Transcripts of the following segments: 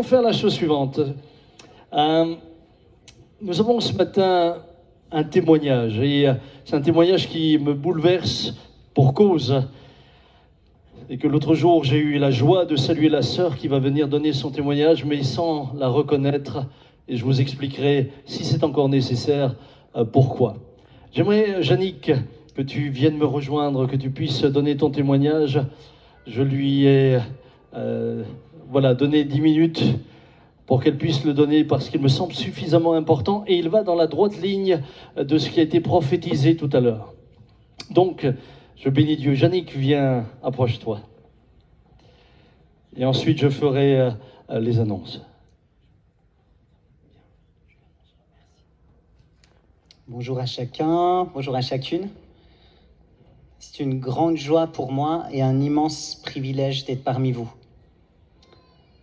On va faire la chose suivante. Nous avons ce matin un témoignage, et c'est un témoignage qui me bouleverse pour cause. Et que l'autre jour, j'ai eu la joie de saluer la sœur qui va venir donner son témoignage, mais sans la reconnaître, et je vous expliquerai, si c'est encore nécessaire, pourquoi. J'aimerais, Yannick, que tu viennes me rejoindre, que tu puisses donner ton témoignage. Je lui ai donné 10 minutes pour qu'elle puisse le donner parce qu'il me semble suffisamment important et il va dans la droite ligne de ce qui a été prophétisé tout à l'heure. Donc, je bénis Dieu. Yannick, viens, approche-toi. Et ensuite, je ferai les annonces. Bonjour à chacun, bonjour à chacune. C'est une grande joie pour moi et un immense privilège d'être parmi vous.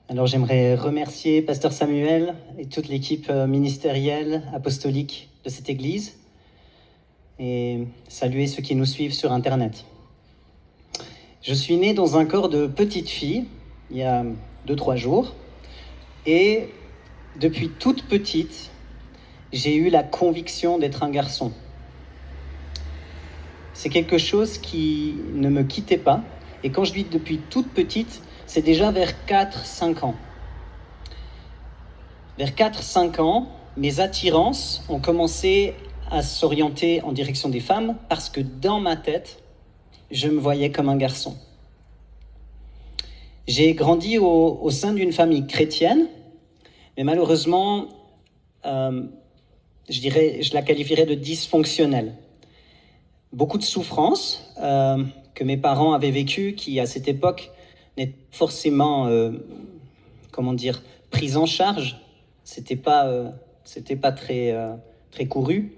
Alors j'aimerais remercier Pasteur Samuel et toute l'équipe ministérielle, apostolique de cette église et saluer ceux qui nous suivent sur Internet. Je suis né dans un corps de petite fille il y a 2-3 jours et depuis toute petite, j'ai eu la conviction d'être un garçon. C'est quelque chose qui ne me quittait pas. Et quand je dis depuis toute petite, c'est déjà vers 4-5 ans. Vers 4-5 ans, mes attirances ont commencé à s'orienter en direction des femmes parce que dans ma tête, je me voyais comme un garçon. J'ai grandi au sein d'une famille chrétienne, mais malheureusement, je la qualifierais de dysfonctionnelle. Beaucoup de souffrances que mes parents avaient vécues, qui à cette époque n'étaient pas forcément, prises en charge. C'était pas très couru.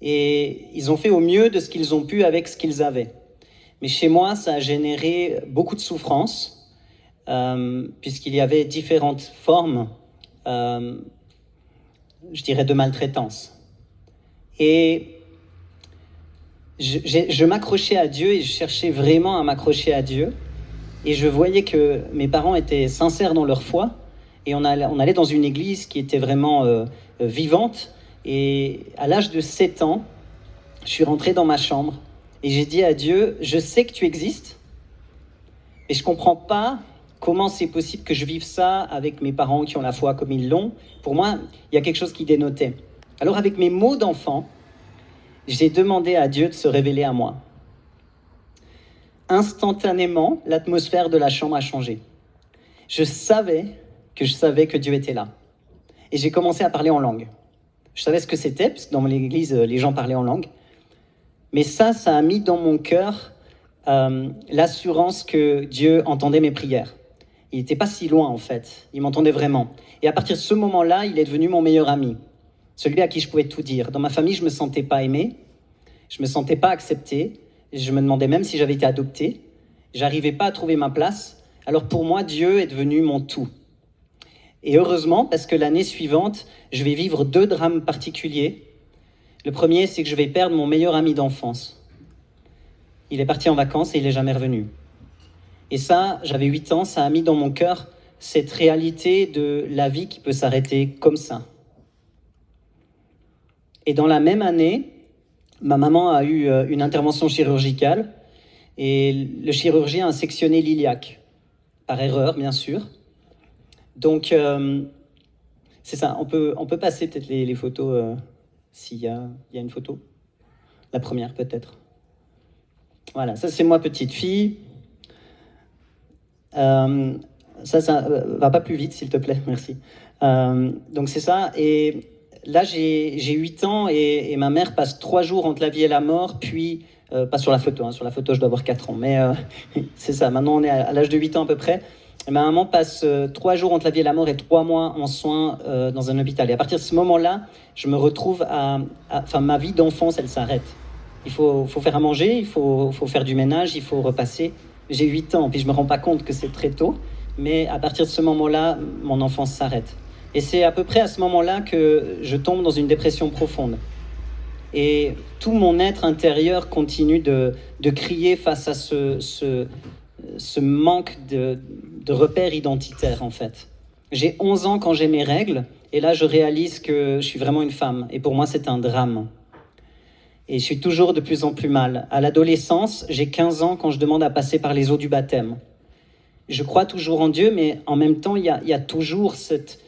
Et ils ont fait au mieux de ce qu'ils ont pu avec ce qu'ils avaient. Mais chez moi, ça a généré beaucoup de souffrances, puisqu'il y avait différentes formes, de maltraitance. Et je m'accrochais à Dieu et je cherchais vraiment à m'accrocher à Dieu. Et je voyais que mes parents étaient sincères dans leur foi. Et on allait dans une église qui était vraiment vivante. Et à l'âge de 7 ans, je suis rentré dans ma chambre et j'ai dit à Dieu, je sais que tu existes, mais je ne comprends pas comment c'est possible que je vive ça avec mes parents qui ont la foi comme ils l'ont. Pour moi, il y a quelque chose qui dénotait. Alors avec mes mots d'enfant, j'ai demandé à Dieu de se révéler à moi. Instantanément, l'atmosphère de la chambre a changé. Je savais que Dieu était là. Et j'ai commencé à parler en langue. Je savais ce que c'était, parce que dans l'église, les gens parlaient en langue. Mais ça a mis dans mon cœur l'assurance que Dieu entendait mes prières. Il n'était pas si loin, en fait. Il m'entendait vraiment. Et à partir de ce moment-là, il est devenu mon meilleur ami. Celui à qui je pouvais tout dire. Dans ma famille, je ne me sentais pas aimé, je ne me sentais pas accepté, je me demandais même si j'avais été adopté, je n'arrivais pas à trouver ma place. Alors pour moi, Dieu est devenu mon tout. Et heureusement, parce que l'année suivante, je vais vivre 2 drames particuliers. Le premier, c'est que je vais perdre mon meilleur ami d'enfance. Il est parti en vacances et il n'est jamais revenu. Et ça, j'avais 8 ans, ça a mis dans mon cœur cette réalité de la vie qui peut s'arrêter comme ça. Et dans la même année, ma maman a eu une intervention chirurgicale et le chirurgien a sectionné l'iliaque, par erreur bien sûr. Donc c'est ça, on peut passer peut-être les photos s'il y a une photo. La première peut-être. Voilà, ça c'est moi petite fille. Ça va pas plus vite s'il te plaît, merci. Donc c'est ça et... Là, j'ai 8 ans et ma mère passe 3 jours entre la vie et la mort, puis, pas sur la photo, sur la photo je dois avoir 4 ans, mais c'est ça, maintenant on est à l'âge de 8 ans à peu près. Et ma maman passe 3 jours entre la vie et la mort et 3 mois en soins dans un hôpital. Et à partir de ce moment-là, je me retrouve ma vie d'enfance, elle s'arrête. Il faut faire à manger, il faut faire du ménage, il faut repasser. J'ai 8 ans, puis je me rends pas compte que c'est très tôt, mais à partir de ce moment-là, mon enfance s'arrête. Et c'est à peu près à ce moment-là que je tombe dans une dépression profonde. Et tout mon être intérieur continue de crier face à ce manque de repères identitaires, en fait. J'ai 11 ans quand j'ai mes règles, et là je réalise que je suis vraiment une femme. Et pour moi, c'est un drame. Et je suis toujours de plus en plus mal. À l'adolescence, j'ai 15 ans quand je demande à passer par les eaux du baptême. Je crois toujours en Dieu, mais en même temps, il y a toujours cette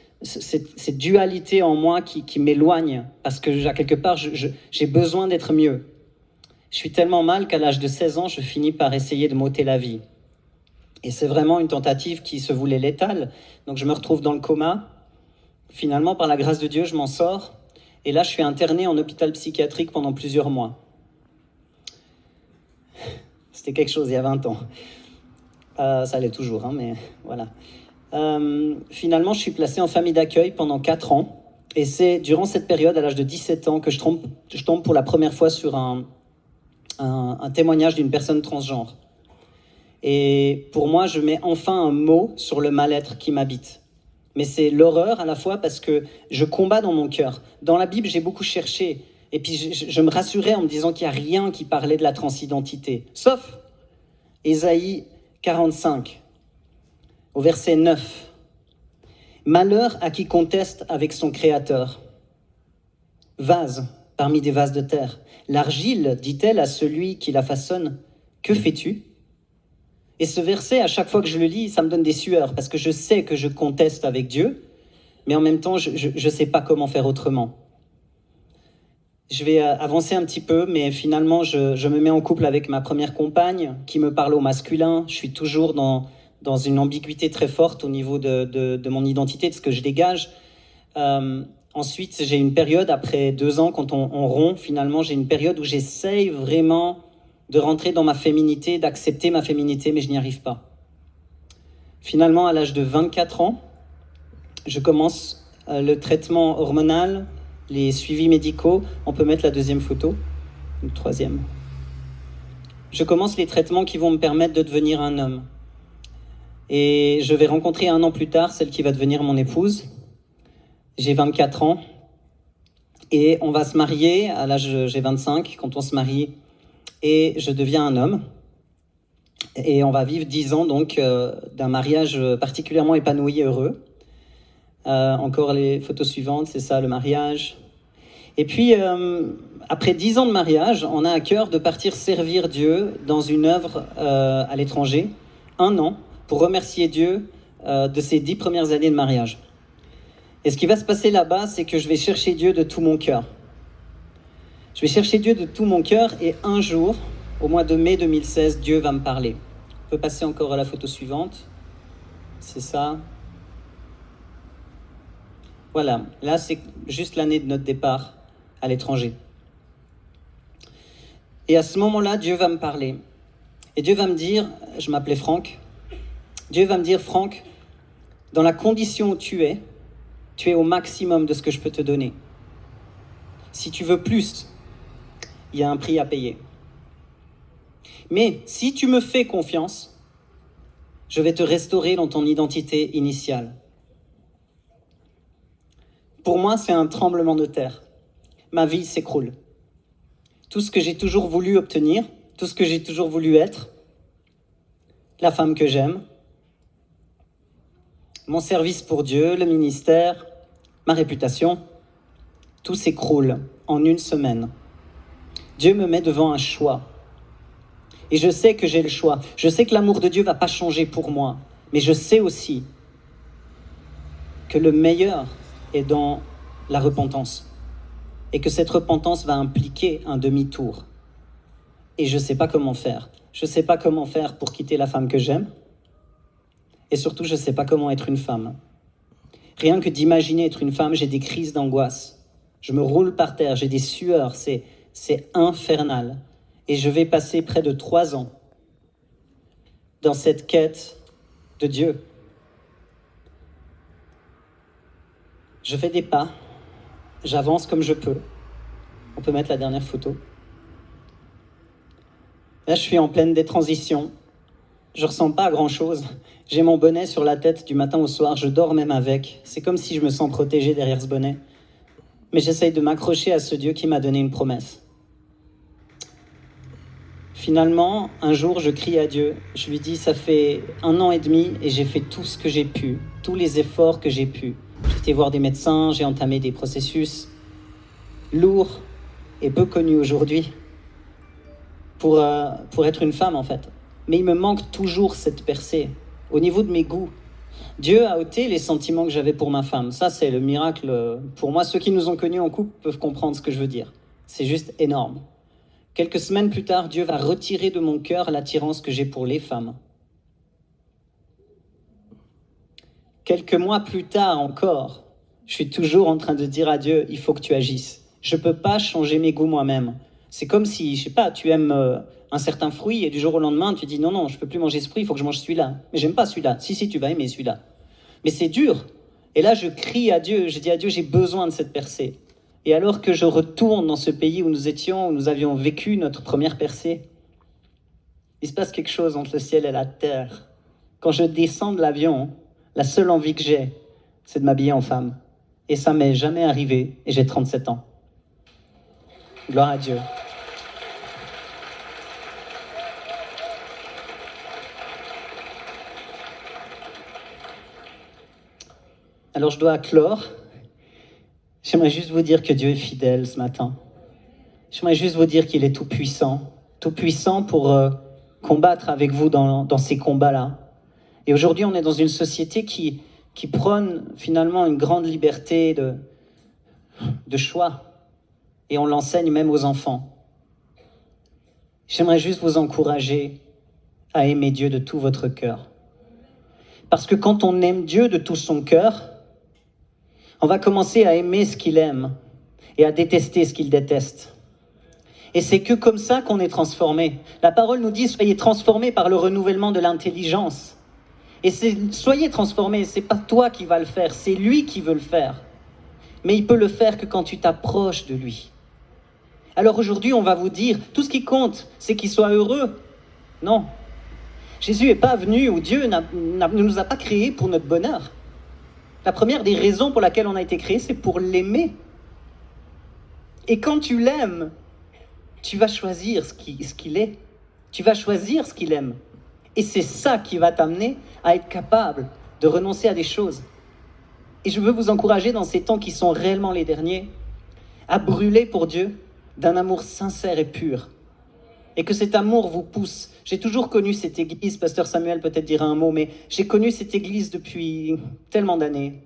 dualité en moi qui m'éloigne, parce que à quelque part, j'ai besoin d'être mieux. Je suis tellement mal qu'à l'âge de 16 ans, je finis par essayer de m'ôter la vie. Et c'est vraiment une tentative qui se voulait létale. Donc je me retrouve dans le coma. Finalement, par la grâce de Dieu, je m'en sors. Et là, je suis interné en hôpital psychiatrique pendant plusieurs mois. C'était quelque chose il y a 20 ans. Ça l'est toujours, hein, mais voilà. Finalement, je suis placé en famille d'accueil pendant 4 ans. Et c'est durant cette période, à l'âge de 17 ans, que je tombe pour la première fois sur un témoignage d'une personne transgenre. Et pour moi, je mets enfin un mot sur le mal-être qui m'habite. Mais c'est l'horreur à la fois parce que je combats dans mon cœur. Dans la Bible, j'ai beaucoup cherché. Et puis je me rassurais en me disant qu'il n'y a rien qui parlait de la transidentité. Sauf Ésaïe 45, au verset 9. Malheur à qui conteste avec son Créateur. Vase parmi des vases de terre. L'argile, dit-elle à celui qui la façonne, que fais-tu ? Et ce verset, à chaque fois que je le lis, ça me donne des sueurs, parce que je sais que je conteste avec Dieu, mais en même temps, je ne sais pas comment faire autrement. Je vais avancer un petit peu, mais finalement, je me mets en couple avec ma première compagne, qui me parle au masculin. Je suis toujours dans une ambiguïté très forte au niveau de mon identité, de ce que je dégage. Ensuite, j'ai une période, après 2 ans, quand on rompt, finalement, j'ai une période où j'essaye vraiment de rentrer dans ma féminité, d'accepter ma féminité, mais je n'y arrive pas. Finalement, à l'âge de 24 ans, je commence le traitement hormonal, les suivis médicaux. On peut mettre la deuxième photo, ou la troisième. Je commence les traitements qui vont me permettre de devenir un homme. Et je vais rencontrer 1 an plus tard celle qui va devenir mon épouse. J'ai 24 ans. Et on va se marier, à l'âge, j'ai 25, quand on se marie, et je deviens un homme. Et on va vivre 10 ans donc d'un mariage particulièrement épanoui et heureux. Encore les photos suivantes, c'est ça, le mariage. Et puis, après 10 ans de mariage, on a à cœur de partir servir Dieu dans une œuvre à l'étranger, 1 an, pour remercier Dieu de ces 10 premières années de mariage. Et ce qui va se passer là-bas, c'est que je vais chercher Dieu de tout mon cœur. Je vais chercher Dieu de tout mon cœur, et un jour, au mois de mai 2016, Dieu va me parler. On peut passer encore à la photo suivante. C'est ça. Voilà, là c'est juste l'année de notre départ à l'étranger. Et à ce moment-là, Dieu va me parler. Et Dieu va me dire, je m'appelais Franck, Dieu va me dire, Franck, dans la condition où tu es au maximum de ce que je peux te donner. Si tu veux plus, il y a un prix à payer. Mais si tu me fais confiance, je vais te restaurer dans ton identité initiale. Pour moi, c'est un tremblement de terre. Ma vie s'écroule. Tout ce que j'ai toujours voulu obtenir, tout ce que j'ai toujours voulu être, la femme que j'aime, mon service pour Dieu, le ministère, ma réputation, tout s'écroule en 1 semaine. Dieu me met devant un choix. Et je sais que j'ai le choix. Je sais que l'amour de Dieu ne va pas changer pour moi. Mais je sais aussi que le meilleur est dans la repentance. Et que cette repentance va impliquer un demi-tour. Et je ne sais pas comment faire. Je ne sais pas comment faire pour quitter la femme que j'aime. Et surtout, je ne sais pas comment être une femme. Rien que d'imaginer être une femme, j'ai des crises d'angoisse. Je me roule par terre, j'ai des sueurs, c'est infernal. Et je vais passer près de 3 ans dans cette quête de Dieu. Je fais des pas, j'avance comme je peux. On peut mettre la dernière photo. Là, je suis en pleine détransition. Je ressens pas grand-chose. J'ai mon bonnet sur la tête du matin au soir, je dors même avec. C'est comme si je me sens protégé derrière ce bonnet. Mais j'essaye de m'accrocher à ce Dieu qui m'a donné une promesse. Finalement, un jour, je crie à Dieu. Je lui dis, ça fait 1 an et demi et j'ai fait tout ce que j'ai pu, tous les efforts que j'ai pu. J'ai été voir des médecins, j'ai entamé des processus lourds et peu connus aujourd'hui pour être une femme, en fait. Mais il me manque toujours cette percée au niveau de mes goûts. Dieu a ôté les sentiments que j'avais pour ma femme. Ça, c'est le miracle. Pour moi, ceux qui nous ont connus en couple peuvent comprendre ce que je veux dire. C'est juste énorme. Quelques semaines plus tard, Dieu va retirer de mon cœur l'attirance que j'ai pour les femmes. Quelques mois plus tard encore, je suis toujours en train de dire à Dieu, il faut que tu agisses. Je ne peux pas changer mes goûts moi-même. C'est comme si, je sais pas, tu aimes un certain fruit et du jour au lendemain, tu dis non, non, je ne peux plus manger ce fruit, il faut que je mange celui-là. Mais j'aime pas celui-là. Si, tu vas aimer celui-là. Mais c'est dur. Et là, je crie à Dieu, je dis à Dieu, j'ai besoin de cette percée. Et alors que je retourne dans ce pays où nous étions, où nous avions vécu notre première percée, il se passe quelque chose entre le ciel et la terre. Quand je descends de l'avion, la seule envie que j'ai, c'est de m'habiller en femme. Et ça m'est jamais arrivé, et j'ai 37 ans. Gloire à Dieu. Alors je dois clore. J'aimerais juste vous dire que Dieu est fidèle ce matin. J'aimerais juste vous dire qu'il est tout puissant pour combattre avec vous dans ces combats-là. Et aujourd'hui, on est dans une société qui prône finalement une grande liberté de choix. Et on l'enseigne même aux enfants. J'aimerais juste vous encourager à aimer Dieu de tout votre cœur. Parce que quand on aime Dieu de tout son cœur, on va commencer à aimer ce qu'il aime et à détester ce qu'il déteste. Et c'est que comme ça qu'on est transformé. La parole nous dit, soyez transformés par le renouvellement de l'intelligence. Et soyez transformés, c'est pas toi qui vas le faire, c'est lui qui veut le faire. Mais il peut le faire que quand tu t'approches de lui. Alors aujourd'hui, on va vous dire, tout ce qui compte, c'est qu'il soit heureux. Non. Jésus n'est pas venu, ou Dieu ne nous a pas créés pour notre bonheur. La première des raisons pour laquelle on a été créé, c'est pour l'aimer. Et quand tu l'aimes, tu vas choisir ce qu'il est. Tu vas choisir ce qu'il aime. Et c'est ça qui va t'amener à être capable de renoncer à des choses. Et je veux vous encourager dans ces temps qui sont réellement les derniers, à brûler pour Dieu d'un amour sincère et pur. Et que cet amour vous pousse. J'ai toujours connu cette église, Pasteur Samuel peut-être dira un mot, mais j'ai connu cette église depuis tellement d'années.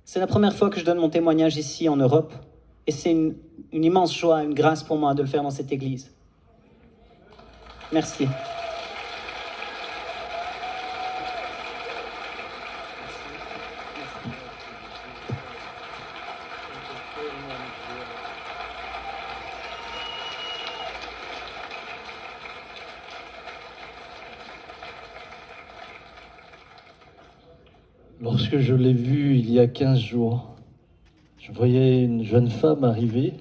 C'est la première fois que je donne mon témoignage ici en Europe. Et c'est une immense joie, une grâce pour moi de le faire dans cette église. Merci. Lorsque je l'ai vue il y a 15 jours, je voyais une jeune femme arriver.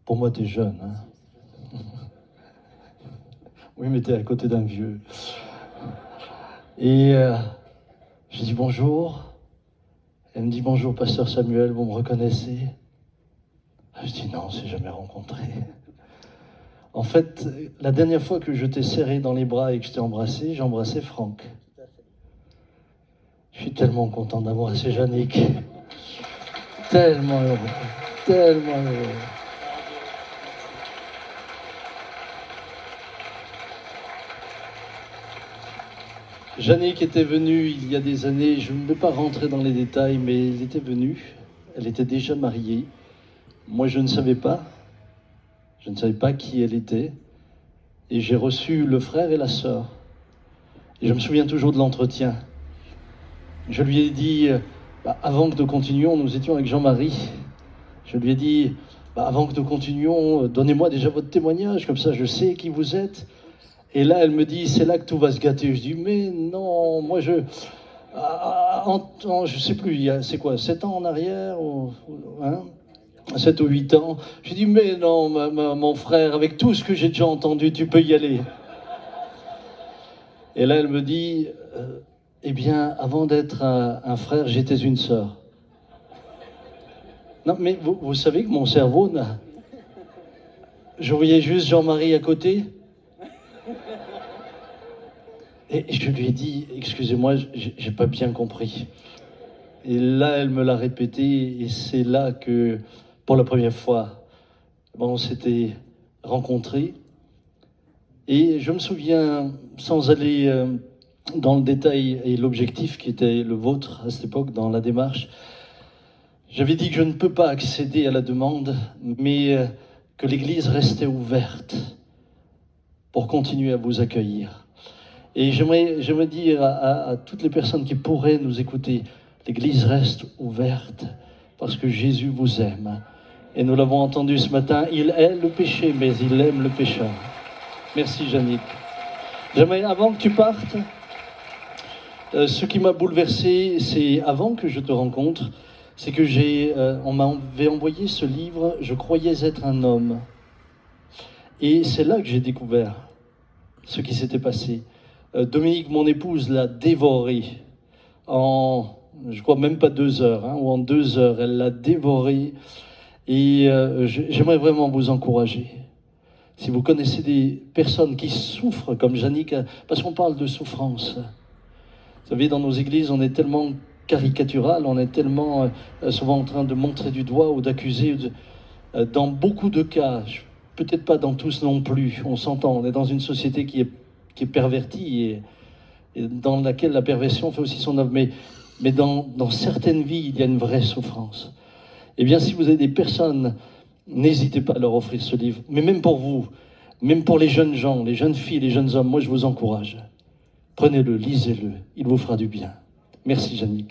Pour moi, t'es jeune, hein? Oui, mais t'es à côté d'un vieux. Et j'ai dit bonjour. Elle me dit bonjour, Pasteur Samuel, vous me reconnaissez? Je dis non, on ne s'est jamais rencontrés. En fait, la dernière fois que je t'ai serré dans les bras et que je t'ai embrassé, j'ai embrassé Franck. Je suis tellement content d'embrasser Yannick. Tellement heureux. Tellement heureux. Yannick était venue il y a des années, je ne vais pas rentrer dans les détails, mais elle était venue. Elle était déjà mariée. Moi, je ne savais pas. Je ne savais pas qui elle était. Et j'ai reçu le frère et la sœur. Et je me souviens toujours de l'entretien. Je lui ai dit, avant que nous continuions, nous étions avec Jean-Marie. Je lui ai dit, avant que nous continuions, donnez-moi déjà votre témoignage, comme ça je sais qui vous êtes. Et là, elle me dit, c'est là que tout va se gâter. Je dis, mais non, moi je sais plus, c'est quoi, 7 ans en arrière hein, 7 ou 8 ans. Je dis, mais non, mon frère, avec tout ce que j'ai déjà entendu, tu peux y aller. Et là, elle me dit, eh bien, avant d'être un frère, j'étais une sœur. Non, mais vous savez que mon cerveau je voyais juste Jean-Marie à côté. Et je lui ai dit, excusez-moi, j'ai pas bien compris. Et là, elle me l'a répété, et c'est là que, pour la première fois, on s'était rencontrés. Et je me souviens, sans aller dans le détail et l'objectif qui était le vôtre à cette époque dans la démarche, j'avais dit que je ne peux pas accéder à la demande, mais que l'Église restait ouverte pour continuer à vous accueillir. Et j'aimerais dire à toutes les personnes qui pourraient nous écouter, l'Église reste ouverte parce que Jésus vous aime. Et nous l'avons entendu ce matin, il hait le péché, mais il aime le pécheur. Merci Jannick. J'aimerais, avant que tu partes, ce qui m'a bouleversé, c'est avant que je te rencontre, c'est que on m'avait envoyé ce livre, Je croyais être un homme. Et c'est là que j'ai découvert ce qui s'était passé. Dominique, mon épouse, l'a dévoré en, je crois même pas 2 heures, ou en 2 heures, elle l'a dévoré. Et j'aimerais vraiment vous encourager. Si vous connaissez des personnes qui souffrent comme Jannick, parce qu'on parle de souffrance. Vous savez, dans nos églises, on est tellement caricatural, on est tellement souvent en train de montrer du doigt ou d'accuser. Dans beaucoup de cas, peut-être pas dans tous non plus, on s'entend, on est dans une société qui est pervertie et dans laquelle la perversion fait aussi son œuvre. Mais dans certaines vies, il y a une vraie souffrance. Eh bien, si vous avez des personnes, n'hésitez pas à leur offrir ce livre. Mais même pour vous, même pour les jeunes gens, les jeunes filles, les jeunes hommes, moi je vous encourage. Prenez-le, lisez-le, il vous fera du bien. Merci Jannick.